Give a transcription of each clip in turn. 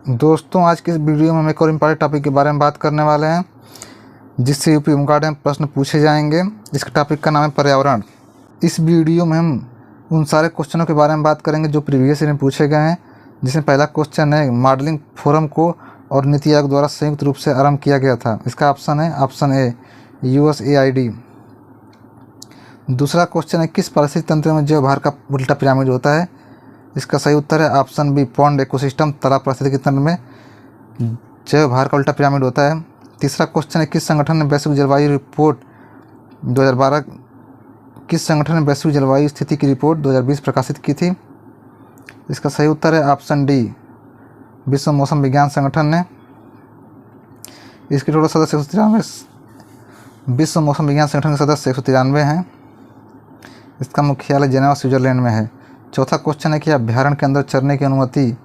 दोस्तों, आज की इस वीडियो में हम एक और इम्पॉर्टेंट टॉपिक के बारे में बात करने वाले हैं, जिससे यूपी होमगार्ड में प्रश्न पूछे जाएंगे। इसका टॉपिक का नाम है पर्यावरण। इस वीडियो में हम उन सारे क्वेश्चनों के बारे में बात करेंगे जो प्रीवियस ईयर में पूछे गए हैं, जिसमें पहला क्वेश्चन है मॉडलिंग फोरम को और नीति आयोग द्वारा संयुक्त रूप से आरंभ किया गया था। इसका ऑप्शन है ऑप्शन ए USAID। दूसरा क्वेश्चन है किस पारिस्थितिक तंत्र में जैव भार का उल्टा पिरामिड होता है। इसका सही उत्तर है ऑप्शन बी पॉन्ड इकोसिस्टम, तालाब पारिस्थितिकी तंत्र में जैव भार का उल्टा पिरामिड होता है। तीसरा क्वेश्चन है किस संगठन ने वैश्विक जलवायु रिपोर्ट 2012 किस संगठन ने वैश्विक जलवायु स्थिति की रिपोर्ट 2020 प्रकाशित की थी। इसका सही उत्तर है ऑप्शन डी विश्व मौसम विज्ञान संगठन ने। इसके टोटल सदस्य 193 विश्व मौसम विज्ञान संगठन के सदस्य 193 हैं। इसका मुख्यालय जेनेवा स्विट्जरलैंड में है। चौथा क्वेश्चन है कि अभ्यारण्य के अंदर चरने की अनुमति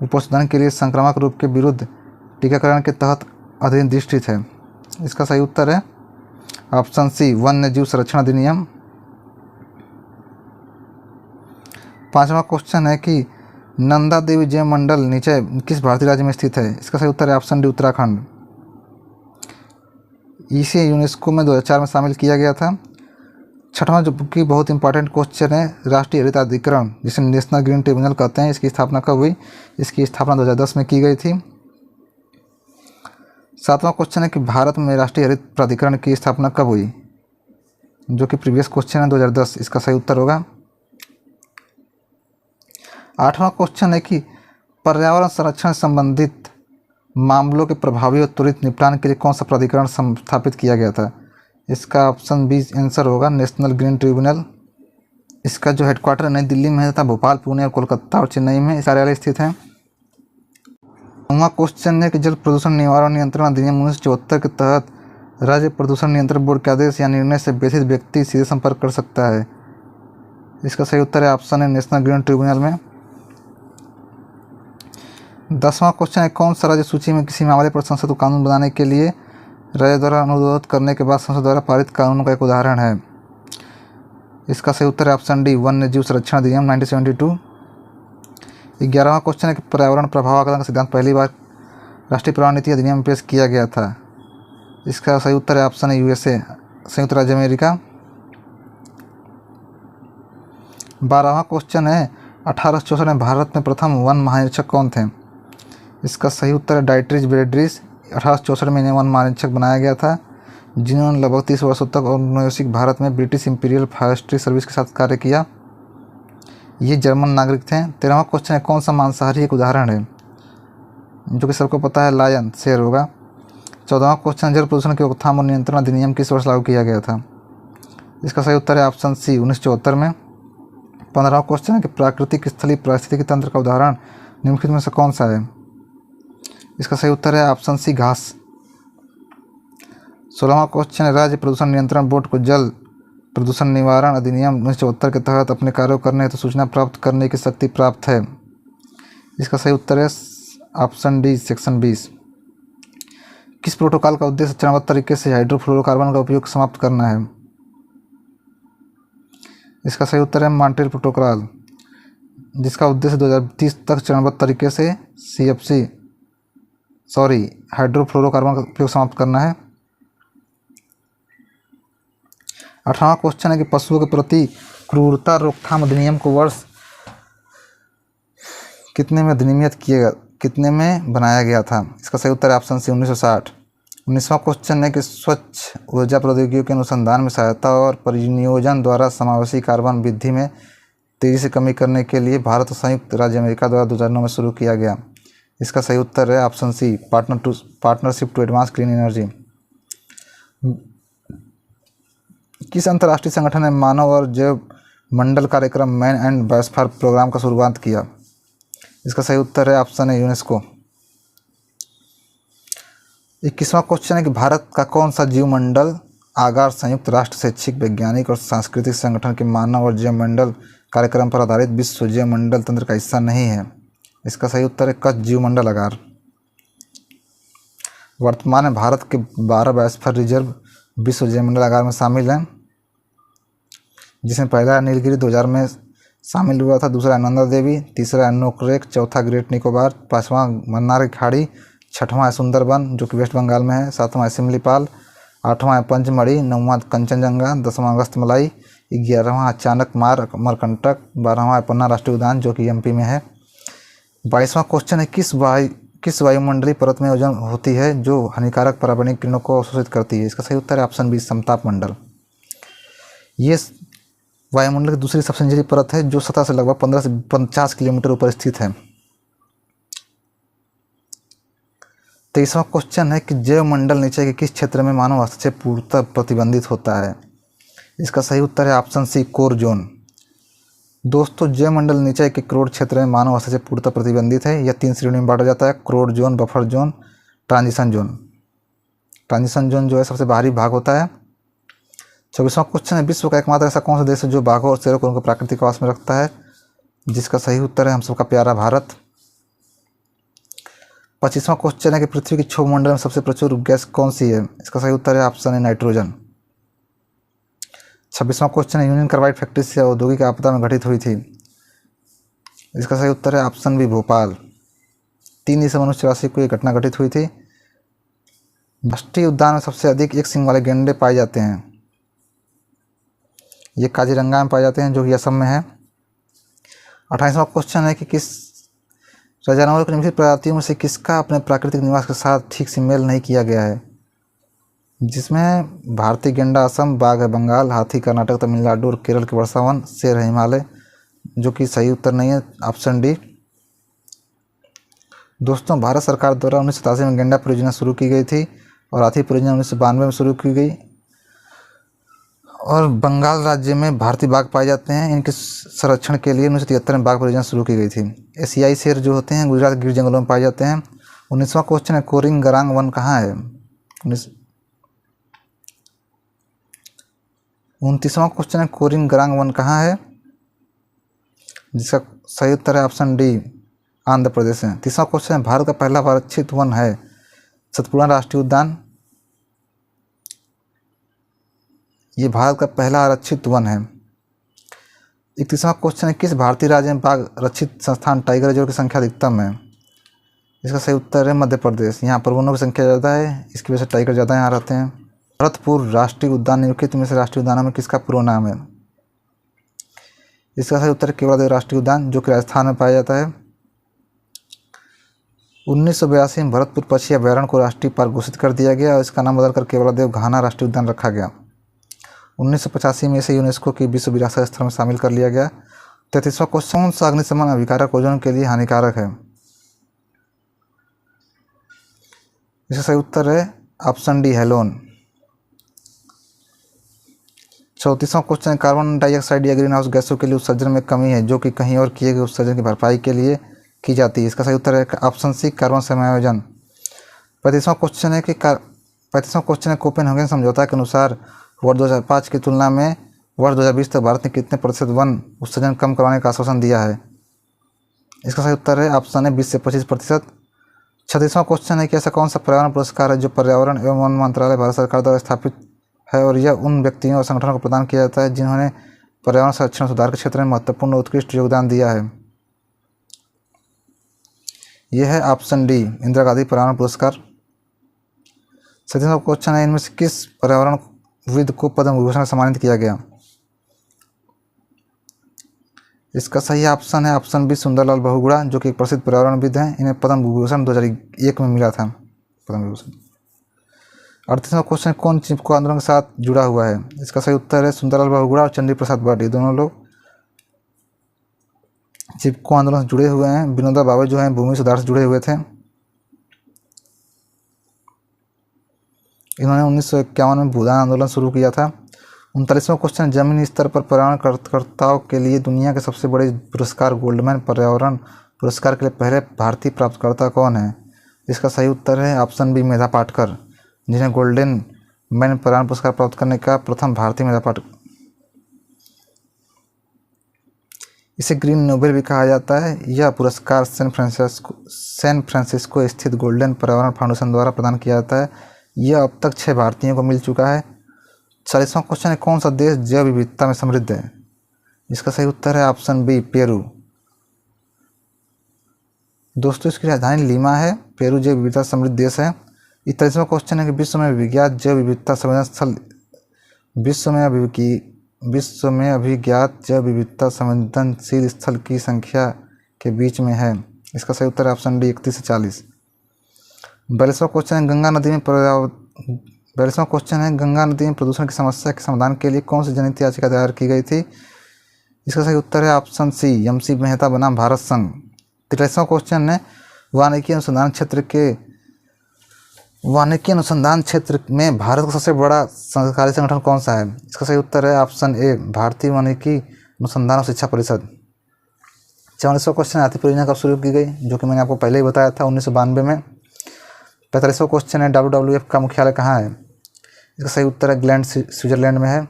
उपशोधन के लिए संक्रामक रोग के विरुद्ध टीकाकरण के तहत अधिनिर्दिष्ट है। इसका सही उत्तर है ऑप्शन सी वन्य जीव संरक्षण अधिनियम। पांचवा क्वेश्चन है कि नंदा देवी जैव मंडल नीचे किस भारतीय राज्य में स्थित है। इसका सही उत्तर है ऑप्शन डी उत्तराखंड। इसे यूनेस्को में 2004 में शामिल किया गया था। छठवां जो कि बहुत इंपॉर्टेंट क्वेश्चन है राष्ट्रीय हरित अधिकरण, जिसे नेशनल ग्रीन ट्रिब्यूनल कहते हैं, इसकी स्थापना कब हुई। इसकी स्थापना 2010 में की गई थी। सातवां क्वेश्चन है कि भारत में राष्ट्रीय हरित प्राधिकरण की स्थापना कब हुई, जो कि प्रीवियस क्वेश्चन है 2010। इसका सही उत्तर होगा। आठवां क्वेश्चन है कि पर्यावरण संरक्षण संबंधित मामलों के प्रभावी और त्वरित निपटान के लिए कौन सा प्राधिकरण स्थापित किया गया था। इसका ऑप्शन बी आंसर होगा नेशनल ग्रीन ट्रिब्यूनल। इसका जो हेडक्वार्टर नई दिल्ली में है तथा भोपाल, पुणे और कोलकाता और चेन्नई में इस कार्यालय स्थित है। नौवां क्वेश्चन है कि जल प्रदूषण निवारण नियंत्रण अधिनियम 1974 के तहत राज्य प्रदूषण नियंत्रण बोर्ड के आदेश या निर्णय से व्यथित व्यक्ति सीधे संपर्क कर सकता है। इसका सही उत्तर है ऑप्शन है नेशनल ग्रीन ट्रिब्यूनल में। 10वां क्वेश्चन है कौन सा राज्य सूची में किसी मामले पर संसद को कानून बनाने के लिए राज्य द्वारा अनुरोध करने के बाद संसद द्वारा पारित कानून का एक उदाहरण है। इसका सही उत्तर है ऑप्शन डी वन्य जीव संरक्षण अधिनियम 1972। 11वां क्वेश्चन है कि पर्यावरण प्रभाव आकलन का सिद्धांत पहली बार राष्ट्रीय पर्यावरण नीति अधिनियम में पेश किया गया था। इसका सही उत्तर है ऑप्शन है USA, संयुक्त राज्य अमेरिका। 12वां क्वेश्चन है 1864 में भारत में प्रथम वन महानिरीक्षक कौन थे। इसका सही उत्तर है डाइट्रिज ब्रेड्रिस। 1864 में इन्हें वन महानिरीक्षक बनाया गया था, जिन्होंने लगभग 30 वर्षों तक औपनिवेशिक भारत में ब्रिटिश इंपीरियल फॉरेस्ट्री सर्विस के साथ कार्य किया। ये जर्मन नागरिक थे। 13वां क्वेश्चन है कौन सा मांसाहारी एक उदाहरण है, जो कि सबको पता है लायन, शेर होगा। 14वां क्वेश्चन जल प्रदूषण की रोकथाम और नियंत्रण अधिनियम किस वर्ष लागू किया गया था। इसका सही उत्तर है ऑप्शन सी 1974 में। 15वां क्वेश्चन है कि प्राकृतिक स्थलीय पारिस्थितिकी तंत्र का उदाहरण निम्नलिखित में से कौन सा है। इसका सही उत्तर है ऑप्शन सी घास। 16वां क्वेश्चन है राज्य प्रदूषण नियंत्रण बोर्ड को जल प्रदूषण निवारण अधिनियम 1974 के तहत अपने कार्यों करने हेतु सूचना प्राप्त करने की शक्ति प्राप्त है। इसका सही उत्तर है ऑप्शन डी सेक्शन 20। किस प्रोटोकॉल का उद्देश्य चरणबद्ध तरीके से हाइड्रोफ्लोरोकार्बन का उपयोग समाप्त करना है। इसका सही उत्तर है मॉन्ट्रियल प्रोटोकॉल, जिसका उद्देश्य 2030 तक चरणबद्ध तरीके से हाइड्रोफ्लोरोकार्बन का उपयोग समाप्त करना है। 18वां क्वेश्चन है कि पशुओं के प्रति क्रूरता रोकथाम अधिनियम को वर्ष कितने में बनाया गया था। इसका सही उत्तर है ऑप्शन सी 1960। 19वां क्वेश्चन है कि स्वच्छ ऊर्जा प्रौद्योगिकियों के अनुसंधान में सहायता और परिनियोजन द्वारा समावेशी कार्बन वृद्धि में तेजी से कमी करने के लिए भारत और संयुक्त राज्य अमेरिका द्वारा 2009 में शुरू किया गया। इसका सही उत्तर है option C partnership to advance clean energy. किस अंतर्राष्ट्रीय संगठन ने मानव और जैव मंडल कार्यक्रम मैन एंड बायोस्फीयर प्रोग्राम का शुरुआत किया। इसका सही उत्तर है ऑप्शन है यूनेस्को। 21वां क्वेश्चन है कि भारत का कौन सा जीव मंडल आगार संयुक्त राष्ट्र शैक्षिक वैज्ञानिक और सांस्कृतिक संगठन के मानव और जैव मंडल कार्यक्रम पर आधारित विश्व जैव मंडल तंत्र का हिस्सा नहीं है। इसका सही उत्तर है कच्छ जीव मंडल आगार। वर्तमान में भारत के 12 बायोस्फीयर रिजर्व विश्व जैव मंडल आगार में शामिल हैं, जिसमें पहला नीलगिरी 2000 में शामिल हुआ था। दूसरा है नंदा देवी, तीसरा है नोकरेक, चौथा ग्रेट निकोबार, पाँचवां मन्नार की खाड़ी, छठवां है सुंदरबन जो कि वेस्ट बंगाल में है, सातवां है सिमलीपाल, आठवां है पंचमढ़ी, नौवां कंचनजंगा, 10वां अगस्तमलाई, 11वां अचानक मार अमरकंटक, 12वां है पन्ना राष्ट्रीय उद्यान जो कि एमपी में है। 22वां क्वेश्चन है किस वायुमंडलीय परत में ओजोन होती है जो हानिकारक पराबैंगनी किरणों को अवशोषित करती है? इसका सही उत्तर है ऑप्शन बी समताप मंडल। ये वायुमंडल की दूसरी सबसे निचली परत है जो सतह से लगभग 15 से 50 किलोमीटर ऊपर स्थित है। 23वां क्वेश्चन है कि जैवमंडल नीचे के किस क्षेत्र में मानव हस्तक्षेप पूर्णतः प्रतिबंधित होता है? इसका सही उत्तर है ऑप्शन सी कोर जोन। दोस्तों, जैवमंडल नीचे के क्रोड क्षेत्र में मानव हस्तक्षेप पूर्णतः प्रतिबंधित है। यह 3 श्रेणियों में बांटा जाता है: core zone, buffer zone, transition zone. Transition zone जो है सबसे बाहरी भाग होता है। 24वां क्वेश्चन है विश्व का एकमात्र ऐसा कौन सा देश है जो बाघों और शेरों को उनके प्राकृतिक आवास में रखता है? जिसका सही उत्तर है हम सबका प्यारा भारत। 25वां क्वेश्चन है कि पृथ्वी के क्षोभमंडल में सबसे प्रचुर गैस कौन सी है? इसका सही उत्तर है ऑप्शन है नाइट्रोजन। 26वां क्वेश्चन है यूनियन कार्बाइड फैक्ट्री से औद्योगिक आपदा में घटित हुई थी? इसका सही उत्तर है ऑप्शन बी भोपाल। 3 दिसंबर 1984 को यह घटना घटित हुई थी। राष्ट्रीय उद्यान में सबसे अधिक एक सींग वाले गैंडे पाए जाते हैं। ये काजीरंगा में पाए जाते हैं जो कि असम में है। 28वां क्वेश्चन है कि किस जानवरों की निम्नलिखित प्रजातियों में से किसका अपने प्राकृतिक निवास के साथ ठीक से मेल नहीं किया गया है? जिसमें भारतीय गैंडा असम, बाघ है बंगाल, हाथी कर्नाटक, तमिलनाडु और केरल के वर्षावन, शेर है हिमालय, जो कि सही उत्तर नहीं है ऑप्शन डी। दोस्तों, भारत सरकार द्वारा 1987 में गैंडा परियोजना शुरू की गई थी और हाथी परियोजना 1992 में शुरू की गई। और बंगाल राज्य में भारतीय बाघ पाए जाते हैं। इनके संरक्षण के लिए 1973 में बाघ परियोजना शुरू की गई थी। एशियाई शेर जो होते हैं गुजरात गिर जंगलों में पाए जाते हैं। 19वां क्वेश्चन है कोरिंग गरांग वन कहाँ है? 29वां क्वेश्चन है कोरिंग गरांग वन कहाँ है? जिसका सही उत्तर है ऑप्शन डी आंध्र प्रदेश है। 30वां क्वेश्चन है भारत का पहला आरक्षित वन है सतपुड़ा राष्ट्रीय उद्यान। ये भारत का पहला आरक्षित वन है। 31वां क्वेश्चन है किस भारतीय राज्य में बाघ रक्षित संस्थान टाइगर रिजर्व की संख्या अधिकतम है? इसका सही उत्तर है मध्य प्रदेश। यहाँ पर वनों की संख्या ज़्यादा है, इसकी वजह से टाइगर ज़्यादा यहाँ रहते हैं। भरतपुर राष्ट्रीय उद्यान निम्नलिखित में से राष्ट्रीय उद्यानों में किसका पूरा नाम है? इसका सही उत्तर है केवलादेव राष्ट्रीय उद्यान जो कि राजस्थान में पाया जाता है। 1982 में भरतपुर पक्षी अभयारण्य को राष्ट्रीय पार्क घोषित कर दिया गया और इसका नाम बदलकर केवलादेव घाना राष्ट्रीय उद्यान रखा गया। 1985 में इसे यूनेस्को की विश्व विरासत स्थल में शामिल कर लिया गया। 33वां क्वेश्चन कौन सा अग्निशमन अभिकारक ओजोन के लिए हानिकारक है? इसका सही उत्तर है ऑप्शन डी हेलोन। 34वां क्वेश्चन कार्बन डाइऑक्साइड या ग्रीन हाउस गैसों के लिए उत्सर्जन में कमी है जो कि कहीं और किए गए उत्सर्जन की भरपाई के लिए की जाती है। इसका सही उत्तर है ऑप्शन सी कार्बन समायोजन। 35वां क्वेश्चन है कोपेनहेगन समझौता के अनुसार वर्ष 2005 की तुलना में वर्ष 2020 तक भारत ने कितने प्रतिशत वन उत्सर्जन कम करवाने का आश्वासन दिया है? इसका सही उत्तर है ऑप्शन है 20 से 25%। 36वां क्वेश्चन है कि ऐसा कौन सा पर्यावरण पुरस्कार है जो पर्यावरण एवं वन मंत्रालय भारत सरकार द्वारा स्थापित है और यह उन व्यक्तियों और संगठनों को प्रदान किया जाता है जिन्होंने पर्यावरण संरक्षण सुधार के क्षेत्र में महत्वपूर्ण उत्कृष्ट योगदान दिया है? यह है ऑप्शन डी इंदिरा गांधी पर्यावरण पुरस्कार। 37वां क्वेश्चन है इनमें से किस पर्यावरणविद को पद्म विभूषण से सम्मानित किया गया? इसका सही ऑप्शन है ऑप्शन बी सुंदरलाल बहुगुणा जो कि एक प्रसिद्ध पर्यावरणविद हैं। इन्हें पद्म विभूषण 2001 में मिला था पद्म विभूषण। 38वां क्वेश्चन कौन चिपको आंदोलन के साथ जुड़ा हुआ है? इसका सही उत्तर है सुंदरलाल बहुगुणा और चंडी प्रसाद भट्ट। ये दोनों लोग चिपको आंदोलन से जुड़े हुए हैं। विनोबा भावे जो हैं भूमि सुधार से जुड़े हुए थे। इन्होंने 1951 में भूदान आंदोलन शुरू किया था। 39वां क्वेश्चन जमीनी स्तर पर पर्यावरणकर्ताओं के लिए दुनिया के सबसे बड़े पुरस्कार गोल्डमैन पर्यावरण पुरस्कार के लिए पहले भारतीय प्राप्तकर्ता कौन है? इसका सही उत्तर है ऑप्शन बी मेधा पाटकर, जिन्हें गोल्डन मैन पर्यावरण पुरस्कार प्राप्त करने का प्रथम भारतीय मेधा पाटकर। इसे ग्रीन नोबेल भी कहा जाता है। यह पुरस्कार सैन फ्रांसिस्को स्थित गोल्डन पर्यावरण फाउंडेशन द्वारा प्रदान किया जाता है। यह अब तक 6 भारतीयों को मिल चुका है। 40वां क्वेश्चन है कौन सा देश जैव विविधता में समृद्ध है? इसका सही उत्तर है ऑप्शन बी पेरू। दोस्तों इसकी राजधानी लीमा है। पेरू जैव विविधता समृद्ध देश है। 41वां क्वेश्चन है कि विश्व में विज्ञात जैव विविधता संवर्धन स्थल विश्व में अभिज्ञात जैव विविधता संवेदनशील स्थल की संख्या के बीच में है। इसका सही उत्तर है ऑप्शन डी 31 से 40। 42वां क्वेश्चन है गंगा नदी में प्रदूषण की समस्या के समाधान के लिए कौन सी जनहित याचिका दायर की गई थी। इसका सही उत्तर है ऑप्शन सी MC मेहता बनाम भारत संघ। 43वां क्वेश्चन है वानिकी अनुसंधान क्षेत्र में भारत का सबसे बड़ा सरकारी संगठन कौन सा है। इसका सही उत्तर है ऑप्शन ए भारतीय वानिकी अनुसंधान और शिक्षा परिषद। 44वां क्वेश्चन हाथी परियोजना कब शुरू की गई, जो कि मैंने आपको पहले ही बताया था 1992 में। 45वां क्वेश्चन है WWF का मुख्यालय कहाँ है। इसका सही उत्तर है ग्लैंड स्विट्जरलैंड में है।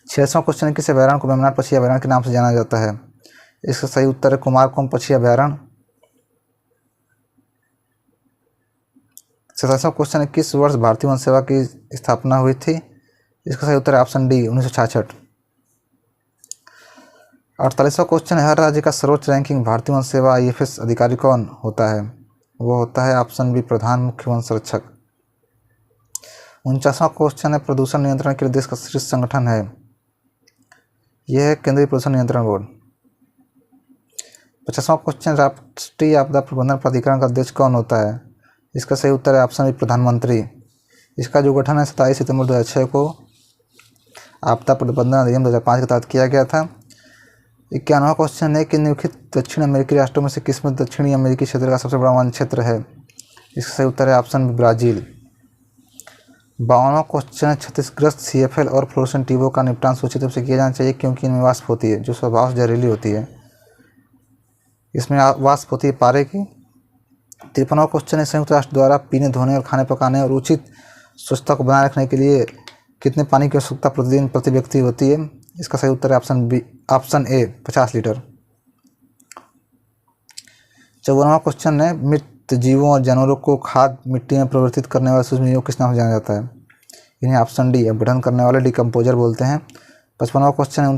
46वां क्वेश्चन है किस अभयारण्य को वेम्बनाड पक्षी अभयारण्य के नाम से जाना जाता है। इसका सही उत्तर है कुमारकोम पक्षी अभयारण्य। 47वां क्वेश्चन है किस वर्ष भारतीय वन सेवा की स्थापना हुई थी। इसका सही उत्तर है ऑप्शन डी 1966। 48वां क्वेश्चन है हर राज्य का सर्वोच्च रैंकिंग भारतीय वन सेवा IFS अधिकारी कौन होता है। वो होता है ऑप्शन बी प्रधान मुख्य वन संरक्षक। 49वां क्वेश्चन है प्रदूषण नियंत्रण के लिए देश का शीर्ष संगठन है। यह है केंद्रीय प्रदूषण नियंत्रण बोर्ड। 50वां क्वेश्चन राष्ट्रीय आपदा प्रबंधन प्राधिकरण का अध्यक्ष कौन होता है। इसका सही उत्तर है ऑप्शन बी प्रधानमंत्री। इसका जो गठन है 27 सितंबर 2006 को आपदा प्रबंधन अधिनियम 2005 के तहत किया गया था। 51वां क्वेश्चन है कि निम्नलिखित दक्षिण अमेरिकी राष्ट्रों में से किसमें दक्षिणी अमेरिकी क्षेत्र का सबसे बड़ा वन क्षेत्र है। इसका सही उत्तर है ऑप्शन बी ब्राज़ील। 52वां क्वेश्चन है क्षतिग्रस्त CFL और फ्लोरोसेंट ट्यूबों का निपटान सूचित रूप से किया जाना चाहिए क्योंकि इनमें वाष्प होती है जो स्वभाव से जहरीली होती है। इसमें वाष्प होती है पारे की। 53वां क्वेश्चन है संयुक्त राष्ट्र द्वारा पीने धोने और खाने पकाने और उचित स्वच्छता को बनाए रखने के लिए कितने पानी की आवश्यकता प्रतिदिन प्रति व्यक्ति होती है। इसका सही उत्तर है ऑप्शन ए 50 लीटर। 54वां क्वेश्चन है मृत जीवों और जानवरों को खाद मिट्टी में परिवर्तित करने वाले सूक्ष्मजीवों को किस नाम से जाना जाता है। इन्हें ऑप्शन डी अपघटन करने वाले डिकम्पोजर बोलते हैं। 55वां क्वेश्चन है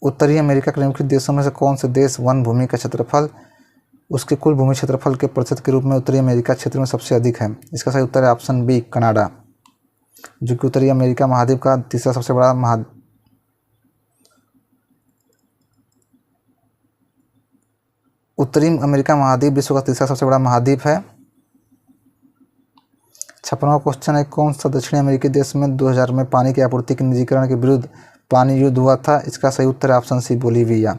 उत्तरी अमेरिका के निम्नलिखित देशों में से कौन से देश वन भूमि का क्षेत्रफल उसके कुल भूमि क्षेत्रफल के प्रतिशत के रूप में उत्तरी अमेरिका क्षेत्र में सबसे अधिक है। इसका सही उत्तर है ऑप्शन बी कनाडा, जो कि उत्तरी अमेरिका महाद्वीप का तीसरा सबसे बड़ा उत्तरी अमेरिका महाद्वीप विश्व का तीसरा सबसे बड़ा महाद्वीप है। 56वां क्वेश्चन है कौन सा दक्षिणी अमेरिकी देश में 2000 में पानी की आपूर्ति के निजीकरण के विरुद्ध पानी युद्ध हुआ था। इसका सही उत्तर है ऑप्शन सी बोलीविया।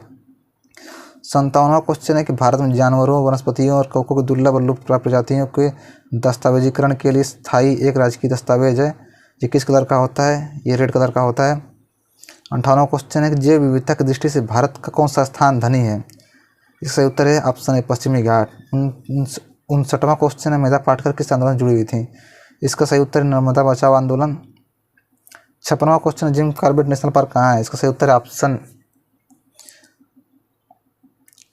57वां क्वेश्चन है कि भारत में जानवरों वनस्पतियों और कवकों की दुर्लभ और लुप्त प्राप्त प्रजातियों के दस्तावेजीकरण के लिए स्थायी एक राजकीय दस्तावेज है। ये किस कलर का होता है। ये रेड कलर का होता है। 58वां क्वेश्चन है कि जैव विविधता की दृष्टि से भारत का कौन सा स्थान धनी है। इसका सही उत्तर है ऑप्शन ए पश्चिमी घाट। 59वां क्वेश्चन है मेधा पाटकर किस आंदोलन से जुड़ी हुई थी। इसका सही उत्तर है नर्मदा बचाओ आंदोलन। 56वां क्वेश्चन है जिम कॉर्बेट नेशनल पार्क कहाँ है। इसका सही उत्तर है ऑप्शन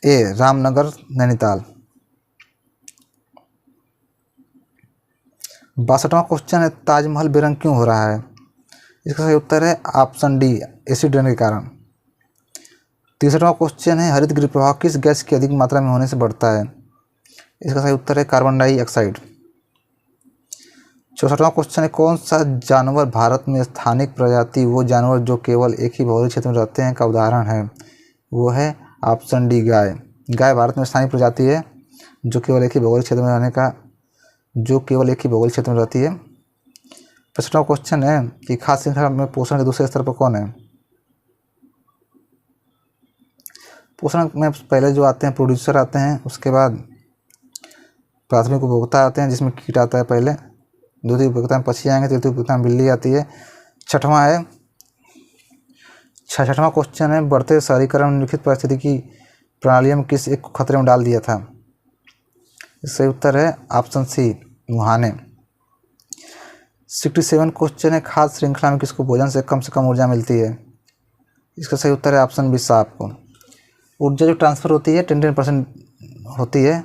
ए रामनगर नैनीताल। 62वां क्वेश्चन है ताजमहल बेरंग क्यों हो रहा है। इसका सही उत्तर है ऑप्शन डी एसिड रेन के कारण। 63वां क्वेश्चन है हरित गृह प्रभाव किस गैस की अधिक मात्रा में होने से बढ़ता है। इसका सही उत्तर है कार्बन डाइऑक्साइड। 64वां क्वेश्चन है कौन सा जानवर भारत में स्थानिक प्रजाति वो जानवर जो केवल एक ही भौगोलिक क्षेत्र में रहते हैं का उदाहरण है। वो है ऑप्शन डी गाय। गाय भारत में स्थानीय प्रजाति है जो केवल एक ही भौगोलिक क्षेत्र में रहती है। 65वां क्वेश्चन है कि खाद्य श्रृंखला में पोषण के दूसरे स्तर पर कौन है। पोषण में पहले जो आते हैं प्रोड्यूसर आते हैं, उसके बाद प्राथमिक उपभोक्ता आते हैं जिसमें कीट आता है पहले, द्वितीय उपभोक्ता में पक्षी आएंगे, तृतीय उपभोक्ता में बिल्ली आती है। 66वां क्वेश्चन है बढ़ते शहरीकरण निम्नलिखित पारिस्थितिकी प्रणालियों में किस एक को खतरे में डाल दिया था। इसका उत्तर है ऑप्शन सी मुहाने। 67 क्वेश्चन है खाद्य श्रृंखला में किसको भोजन से कम ऊर्जा मिलती है। इसका सही उत्तर है ऑप्शन बी सांप को। ऊर्जा जो ट्रांसफ़र होती है 10% होती है,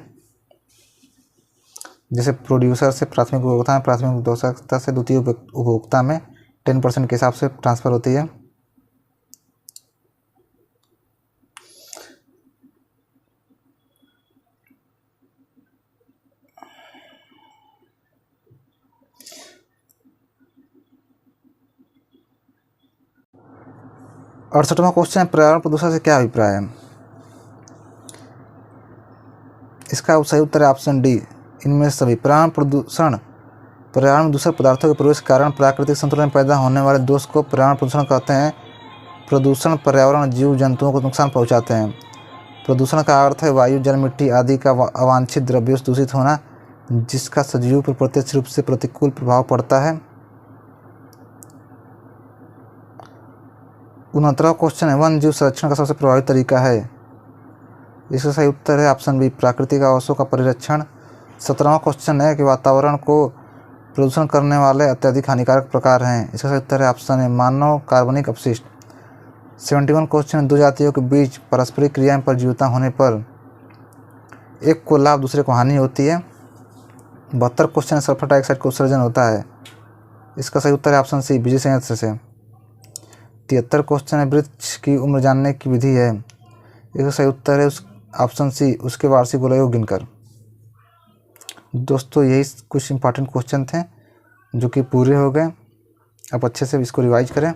जैसे प्रोड्यूसर से प्राथमिक उपभोक्ता में, प्राथमिक उपभोक्ता से द्वितीय उपभोक्ता में 10% के हिसाब से ट्रांसफ़र होती है। 68वां क्वेश्चन है, पर्यावरण प्रदूषण से क्या अभिप्राय है? इसका सही उत्तर है ऑप्शन डी, इनमें से सभी। पर्यावरण में दूषित पदार्थों के प्रवेश के कारण प्राकृतिक संतुलन में पैदा होने वाले दोष को पर्यावरण प्रदूषण कहते हैं। प्रदूषण पर्यावरण जीव जंतुओं को नुकसान पहुंचाते हैं। प्रदूषण का अर्थ है वायु, जल, मिट्टी आदि का अवांछित द्रव्यों से दूषित होना, जिसका सजीवों पर प्रत्यक्ष रूप से प्रतिकूल प्रभाव पड़ता है। 69वां क्वेश्चन है, वन्य जीव संरक्षण का सबसे प्रभावी तरीका है? इसका सही उत्तर है ऑप्शन बी, प्राकृतिक आवासों का परिरक्षण। 17वां क्वेश्चन है कि वातावरण को प्रदूषण करने वाले अत्यधिक हानिकारक प्रकार हैं। इसका सही उत्तर है ऑप्शन ए, मानव कार्बनिक अपशिष्ट। 71 क्वेश्चन है, दो जातियों के बीच पारस्परिक क्रिया में परजीविता होने पर एक को लाभ दूसरे को हानि होती है। 72 क्वेश्चन है, सल्फर डाइऑक्साइड का उत्सर्जन होता है। इसका सही उत्तर है ऑप्शन सी, बिजली संयंत्र से। 73 क्वेश्चन है, वृक्ष की उम्र जानने की विधि है। इसका सही उत्तर है ऑप्शन सी, उसके वार्षिक गोलाई गिनकर। दोस्तों यही कुछ इंपॉर्टेंट क्वेश्चन थे जो कि पूरे हो गए। आप अच्छे से इसको रिवाइज करें।